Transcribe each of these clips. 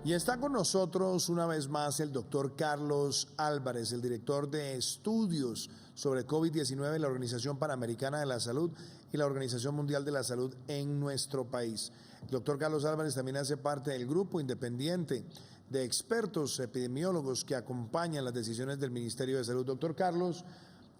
Y está con nosotros una vez más el doctor Carlos Álvarez, el director de estudios sobre COVID-19 de la Organización Panamericana de la Salud y la Organización Mundial de la Salud en nuestro país. El doctor Carlos Álvarez también hace parte del grupo independiente de expertos epidemiólogos que acompañan las decisiones del Ministerio de Salud. Doctor Carlos,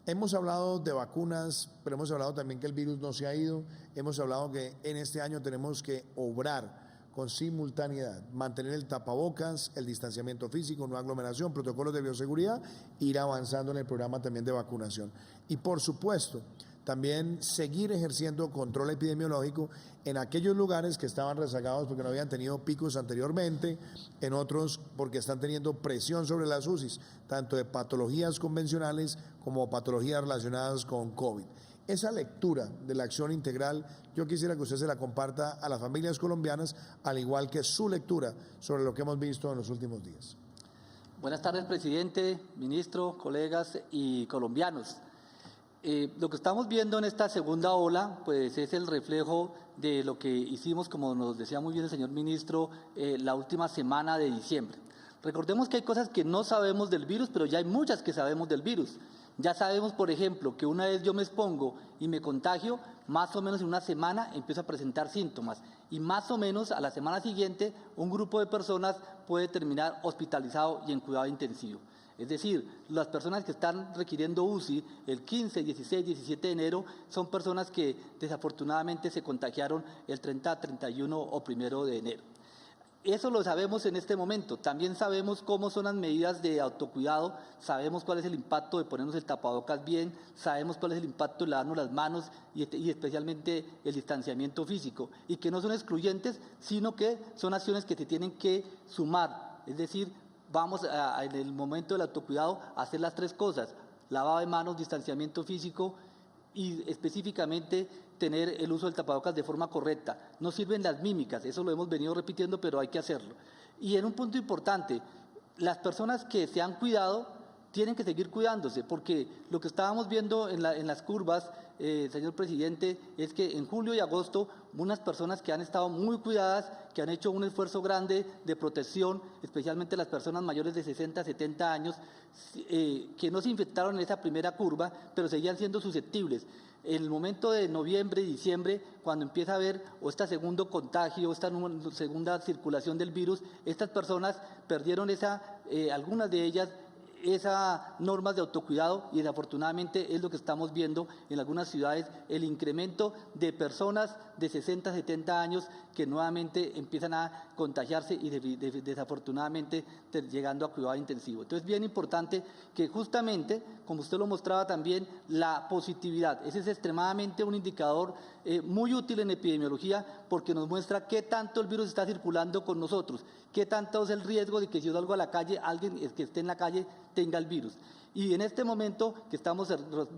hemos hablado de vacunas, pero hemos hablado también que el virus no se ha ido. Hemos hablado que en este año tenemos que obrar con simultaneidad, mantener el tapabocas, el distanciamiento físico, no aglomeración, protocolos de bioseguridad, ir avanzando en el programa también de vacunación. Y por supuesto, también seguir ejerciendo control epidemiológico en aquellos lugares que estaban rezagados porque no habían tenido picos anteriormente, en otros porque están teniendo presión sobre las UCIs, tanto de patologías convencionales como patologías relacionadas con COVID. Esa lectura de la acción integral, yo quisiera que usted se la comparta a las familias colombianas, al igual que su lectura sobre lo que hemos visto en los últimos días. Buenas tardes, presidente, ministro, colegas y colombianos. Lo que estamos viendo en esta segunda ola, pues es el reflejo de lo que hicimos, como nos decía muy bien el señor ministro, la última semana de diciembre. Recordemos que hay cosas que no sabemos del virus, pero ya hay muchas que sabemos del virus. Ya sabemos, por ejemplo, que una vez yo me expongo y me contagio, más o menos en una semana empiezo a presentar síntomas y más o menos a la semana siguiente un grupo de personas puede terminar hospitalizado y en cuidado intensivo. Es decir, las personas que están requiriendo UCI el 15, 16, 17 de enero son personas que desafortunadamente se contagiaron el 30, 31 o 1 de enero. Eso lo sabemos en este momento. También sabemos cómo son las medidas de autocuidado, sabemos cuál es el impacto de ponernos el tapabocas bien, sabemos cuál es el impacto de lavarnos las manos y especialmente el distanciamiento físico, y que no son excluyentes, sino que son acciones que se tienen que sumar. Es decir, vamos en el momento del autocuidado a hacer las tres cosas: lavado de manos, distanciamiento físico y específicamente tener el uso del tapabocas de forma correcta. No sirven las mímicas, eso lo hemos venido repitiendo, pero hay que hacerlo. Y en un punto importante, las personas que se han cuidado tienen que seguir cuidándose, porque lo que estábamos viendo en las curvas, señor presidente, es que en julio y agosto unas personas que han estado muy cuidadas, que han hecho un esfuerzo grande de protección, especialmente las personas mayores de 60, 70 años, que no se infectaron en esa primera curva, pero seguían siendo susceptibles. En el momento de noviembre y diciembre, cuando empieza a haber este segundo contagio, esta segunda circulación del virus, estas personas perdieron algunas de ellas, esas normas de autocuidado, y desafortunadamente es lo que estamos viendo en algunas ciudades, el incremento de personas de 60, 70 años que nuevamente empiezan a contagiarse y desafortunadamente llegando a cuidado intensivo. Entonces, bien importante que justamente, como usted lo mostraba también, la positividad, ese es extremadamente un indicador muy útil en epidemiología, porque nos muestra qué tanto el virus está circulando con nosotros, qué tanto es el riesgo de que si yo salgo a la calle, alguien que esté en la calle tenga el virus. Y en este momento que estamos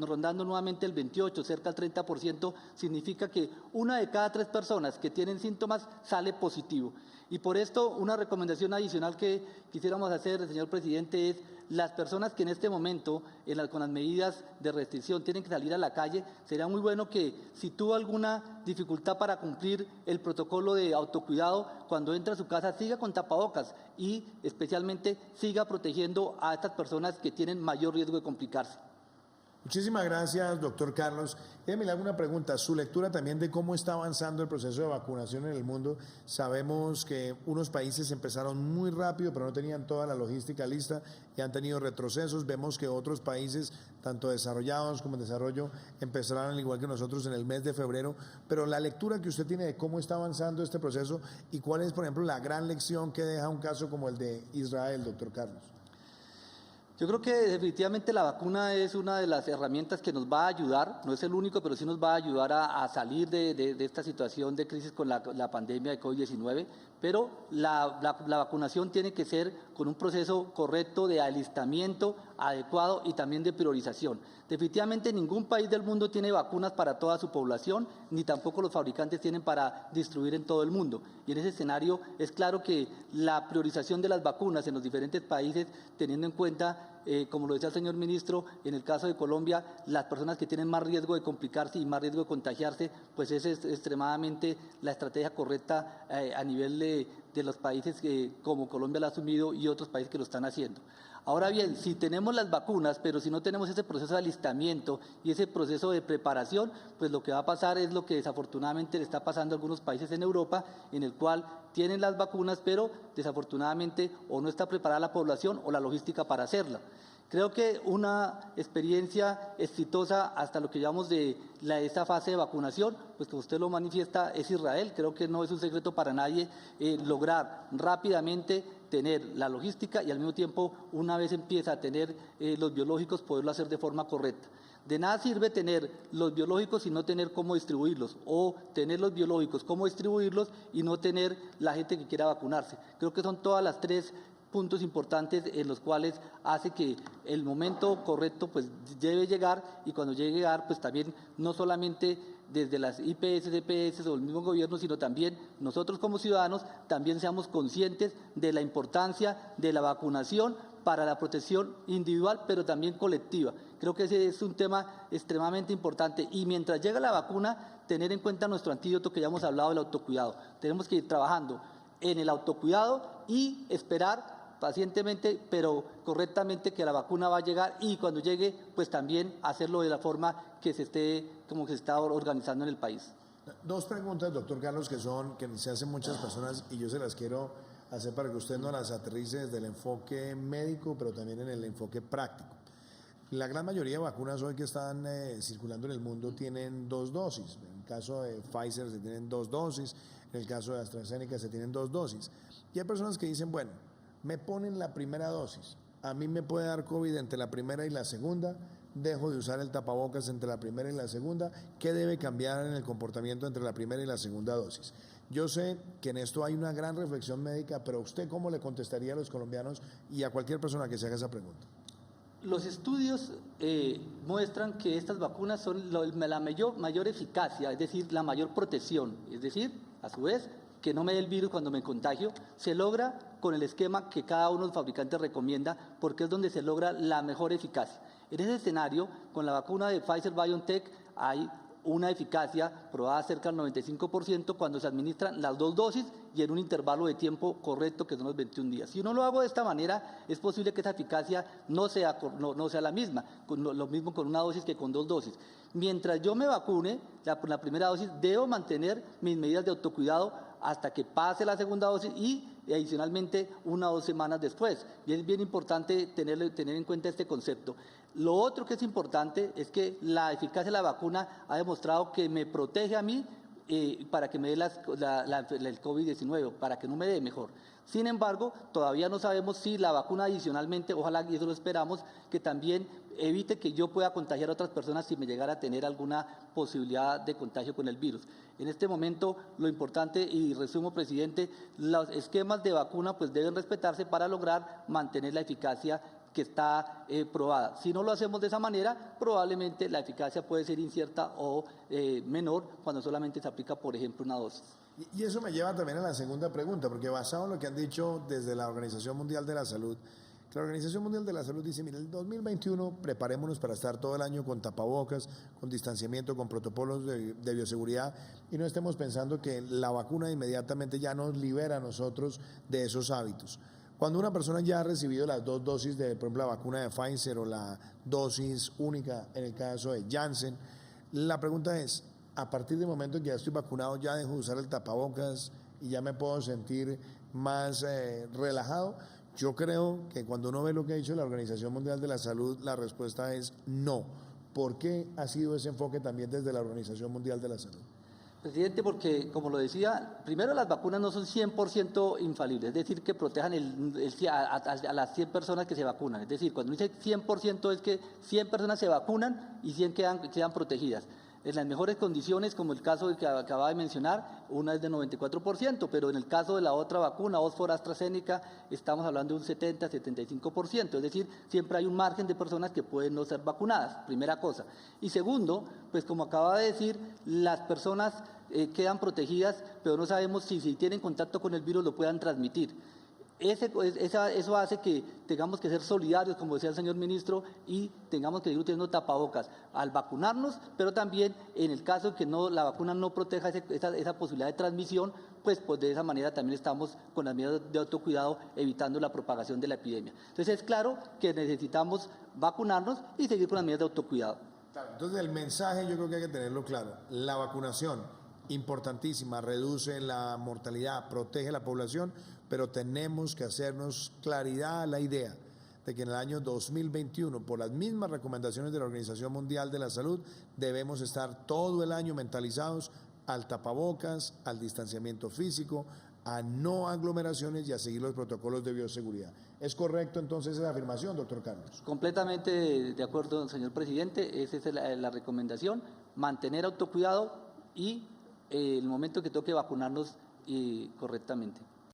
rondando nuevamente el 28, cerca del 30%, significa que una de cada 3 personas que tienen síntomas sale positivo. Y por esto, una recomendación adicional que quisiéramos hacer, señor presidente, es las personas que en este momento, con las medidas de restricción, tienen que salir a la calle. Sería muy bueno que, si tuvo alguna dificultad para cumplir el protocolo de autocuidado, cuando entre a su casa siga con tapabocas y especialmente siga protegiendo a estas personas que tienen mayor riesgo de complicarse. Muchísimas gracias, doctor Carlos. Déjeme le hago una pregunta, su lectura también de cómo está avanzando el proceso de vacunación en el mundo. Sabemos que unos países empezaron muy rápido, pero no tenían toda la logística lista y han tenido retrocesos. Vemos que otros países, tanto desarrollados como en desarrollo, empezarán al igual que nosotros en el mes de febrero. Pero la lectura que usted tiene de cómo está avanzando este proceso y cuál es, por ejemplo, la gran lección que deja un caso como el de Israel, doctor Carlos. Yo creo que definitivamente la vacuna es una de las herramientas que nos va a ayudar, no es el único, pero sí nos va a ayudar a salir de esta situación de crisis con la pandemia de COVID-19, pero la vacunación tiene que ser con un proceso correcto de alistamiento adecuado y también de priorización. Definitivamente ningún país del mundo tiene vacunas para toda su población, ni tampoco los fabricantes tienen para distribuir en todo el mundo. Y en ese escenario es claro que la priorización de las vacunas en los diferentes países, teniendo en cuenta, como lo decía el señor ministro, en el caso de Colombia, las personas que tienen más riesgo de complicarse y más riesgo de contagiarse, pues es extremadamente la estrategia correcta a nivel de los países que, como Colombia lo ha asumido y otros países que lo están haciendo. Ahora bien, si tenemos las vacunas, pero si no tenemos ese proceso de alistamiento y ese proceso de preparación, pues lo que va a pasar es lo que desafortunadamente le está pasando a algunos países en Europa, en el cual tienen las vacunas, pero desafortunadamente o no está preparada la población o la logística para hacerla. Creo que una experiencia exitosa hasta lo que llamamos de esta fase de vacunación, pues como usted lo manifiesta, es Israel. Creo que no es un secreto para nadie lograr rápidamente tener la logística y al mismo tiempo, una vez empieza a tener los biológicos, poderlo hacer de forma correcta. De nada sirve tener los biológicos y no tener cómo distribuirlos, o tener los biológicos, cómo distribuirlos y no tener la gente que quiera vacunarse. Creo que son todas las tres puntos importantes en los cuales hace que el momento correcto pues debe llegar, y cuando llegue a llegar pues también no solamente desde las IPS, EPS o el mismo gobierno, sino también nosotros como ciudadanos también seamos conscientes de la importancia de la vacunación para la protección individual, pero también colectiva. Creo que ese es un tema extremadamente importante, y mientras llega la vacuna, tener en cuenta nuestro antídoto que ya hemos hablado, del autocuidado. Tenemos que ir trabajando en el autocuidado y esperar pacientemente, pero correctamente, que la vacuna va a llegar, y cuando llegue, pues también hacerlo de la forma que se está organizando en el país. Dos preguntas, doctor Carlos, que se hacen muchas personas, y yo se las quiero hacer para que usted nos las aterrice desde el enfoque médico, pero también en el enfoque práctico. La gran mayoría de vacunas hoy que están circulando en el mundo tienen 2 dosis. En el caso de Pfizer se tienen 2 dosis, en el caso de AstraZeneca se tienen 2 dosis. Y hay personas que dicen, bueno, me ponen la primera dosis, a mí me puede dar COVID entre la primera y la segunda, dejo de usar el tapabocas entre la primera y la segunda, ¿qué debe cambiar en el comportamiento entre la primera y la segunda dosis? Yo sé que en esto hay una gran reflexión médica, pero ¿usted cómo le contestaría a los colombianos y a cualquier persona que se haga esa pregunta? Los estudios muestran que estas vacunas son la mayor eficacia, es decir, la mayor protección, es decir, a su vez, que no me dé el virus cuando me contagio, se logra con el esquema que cada uno de los fabricantes recomienda, porque es donde se logra la mejor eficacia. En ese escenario, con la vacuna de Pfizer-BioNTech hay una eficacia probada cerca del 95% cuando se administran las 2 dosis y en un intervalo de tiempo correcto, que son los 21 días. Si no lo hago de esta manera, es posible que esa eficacia no sea la misma, lo mismo con una dosis que con 2 dosis. Mientras yo me vacune, la primera dosis, debo mantener mis medidas de autocuidado hasta que pase la segunda dosis y adicionalmente 1 o 2 semanas después. Y es bien importante tener en cuenta este concepto. Lo otro que es importante es que la eficacia de la vacuna ha demostrado que me protege a mí para que me dé el COVID-19, para que no me dé mejor. Sin embargo, todavía no sabemos si la vacuna adicionalmente, ojalá, y eso lo esperamos, que también evite que yo pueda contagiar a otras personas si me llegara a tener alguna posibilidad de contagio con el virus. En este momento, lo importante, y resumo, presidente, los esquemas de vacuna pues deben respetarse para lograr mantener la eficacia que está probada. Si no lo hacemos de esa manera, probablemente la eficacia puede ser incierta o menor cuando solamente se aplica, por ejemplo, una dosis. Y eso me lleva también a la segunda pregunta, porque basado en lo que han dicho desde la Organización Mundial de la Salud, la Organización Mundial de la Salud dice, mire, el 2021 preparémonos para estar todo el año con tapabocas, con distanciamiento, con protocolos de bioseguridad, y no estemos pensando que la vacuna inmediatamente ya nos libera a nosotros de esos hábitos. Cuando una persona ya ha recibido las 2 dosis de, por ejemplo, la vacuna de Pfizer o la dosis única en el caso de Janssen, la pregunta es, a partir del momento en que ya estoy vacunado, ya dejo de usar el tapabocas y ya me puedo sentir más relajado. Yo creo que cuando uno ve lo que ha dicho la Organización Mundial de la Salud, la respuesta es no. ¿Por qué ha sido ese enfoque también desde la Organización Mundial de la Salud? Presidente, porque, como lo decía, primero las vacunas no son 100% infalibles, es decir, que protejan a las 100 personas que se vacunan. Es decir, cuando dice 100% es que 100 personas se vacunan y 100 quedan protegidas. En las mejores condiciones, como el caso que acaba de mencionar, una es de 94%, pero en el caso de la otra vacuna, Oxford AstraZeneca, estamos hablando de un 70-75%, es decir, siempre hay un margen de personas que pueden no ser vacunadas, primera cosa. Y segundo, pues como acaba de decir, las personas quedan protegidas, pero no sabemos si tienen contacto con el virus lo puedan transmitir. Eso hace que tengamos que ser solidarios, como decía el señor ministro, y tengamos que seguir utilizando tapabocas al vacunarnos, pero también en el caso de que la vacuna no proteja esa posibilidad de transmisión, pues de esa manera también estamos con las medidas de autocuidado evitando la propagación de la epidemia. Entonces es claro que necesitamos vacunarnos y seguir con las medidas de autocuidado. Claro, entonces el mensaje yo creo que hay que tenerlo claro. La vacunación, importantísima, reduce la mortalidad, protege a la población, pero tenemos que hacernos claridad a la idea de que en el año 2021, por las mismas recomendaciones de la Organización Mundial de la Salud, debemos estar todo el año mentalizados al tapabocas, al distanciamiento físico, a no aglomeraciones y a seguir los protocolos de bioseguridad. ¿Es correcto entonces esa afirmación, doctor Carlos? Completamente de acuerdo, señor presidente, esa es la recomendación, mantener autocuidado y el momento que toque vacunarnos correctamente.